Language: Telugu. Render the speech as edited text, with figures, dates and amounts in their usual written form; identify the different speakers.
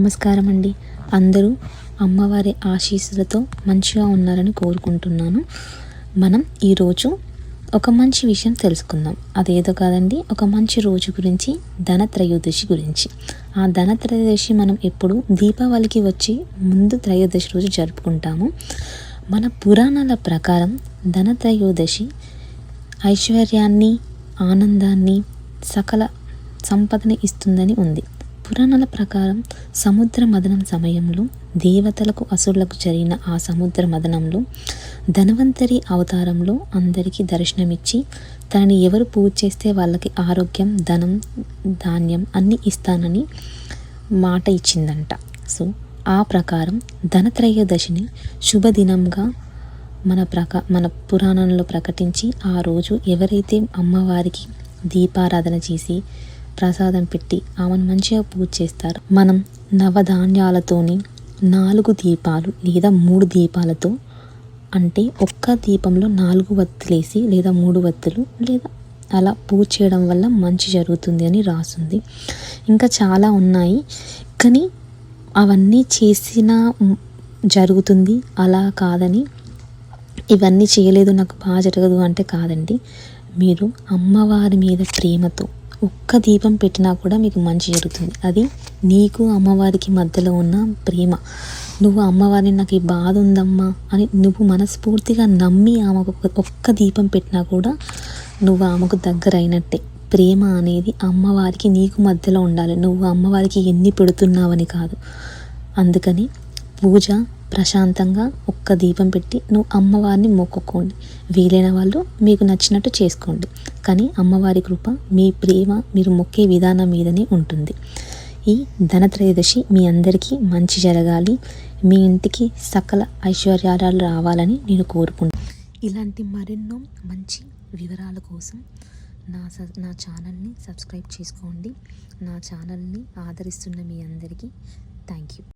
Speaker 1: నమస్కారం అండి. అందరూ అమ్మవారి ఆశీస్సులతో మంచిగా ఉన్నారని కోరుకుంటున్నాను. మనం ఈరోజు ఒక మంచి విషయం తెలుసుకుందాం. అదేదో కాదండి, ఒక మంచి రోజు గురించి, ధనత్రయోదశి గురించి. ఆ ధనత్రయోదశి మనం ఎప్పుడు దీపావళికి వచ్చి ముందు త్రయోదశి రోజు జరుపుకుంటాము. మన పురాణాల ప్రకారం ధనత్రయోదశి ఐశ్వర్యాన్ని, ఆనందాన్ని, సకల సంపదని ఇస్తుందని ఉంది. పురాణాల ప్రకారం సముద్ర మథనం సమయంలో దేవతలకు అసురులకు జరిగిన ఆ సముద్ర మథనంలో ధన్వంతరి అవతారంలో అందరికీ దర్శనమిచ్చి తనని ఎవరు పూజ చేస్తే వాళ్ళకి ఆరోగ్యం, ధనం, ధాన్యం అన్నీ ఇస్తానని మాట ఇచ్చిందంట. సో ఆ ప్రకారం ధనత్రయోదశిని శుభదినంగా మన పురాణంలో ప్రకటించి ఆ రోజు ఎవరైతే అమ్మవారికి దీపారాధన చేసి ప్రసాదం పెట్టి ఆమెను మంచిగా పూజ చేస్తారు. మనం నవధాన్యాలతోని 4 దీపాలు లేదా 3 దీపాలతో, అంటే ఒక్క దీపంలో 4 వత్తులేసి లేదా 3 వత్తులు లేదా అలా పూజ చేయడం వల్ల మంచి జరుగుతుంది అని రాస్తుంది. ఇంకా చాలా ఉన్నాయి, కానీ అవన్నీ చేసిన జరుగుతుంది అలా కాదని, ఇవన్నీ చేయలేదు నాకు బాగా జరగదు అంటే కాదండి. మీరు అమ్మవారి మీద ప్రేమతో ఒక్క దీపం పెట్టినా కూడా మీకు మంచి జరుగుతుంది. అది నీకు అమ్మవారికి మధ్యలో ఉన్న ప్రేమ. నువ్వు అమ్మవారిని నాకు ఈ బాధ ఉందమ్మా అని నువ్వు మనస్ఫూర్తిగా నమ్మి ఆమెకు ఒక్క దీపం పెట్టినా కూడా నువ్వు ఆమెకు దగ్గర అయినట్టే. ప్రేమ అనేది అమ్మవారికి నీకు మధ్యలో ఉండాలి, నువ్వు అమ్మవారికి ఎన్ని పెడుతున్నావని కాదు. అందుకని పూజ ప్రశాంతంగా ఒక్క దీపం పెట్టి నువ్వు అమ్మవారిని మొక్కుకోండి. వీలైన వాళ్ళు మీకు నచ్చినట్టు చేసుకోండి, కానీ అమ్మవారి కృప, మీ ప్రేమ, మీరు మొక్కే విధానం మీదనే ఉంటుంది. ఈ ధనత్రయోదశి మీ అందరికీ మంచి జరగాలి, మీ ఇంటికి సకల ఐశ్వర్యాలు రావాలని నేను కోరుకుంటున్నాను. ఇలాంటి మరెన్నో మంచి వివరాల కోసం నా ఛానల్ని సబ్స్క్రైబ్ చేసుకోండి. నా ఛానల్ని ఆదరిస్తున్న మీ అందరికీ థ్యాంక్ యూ.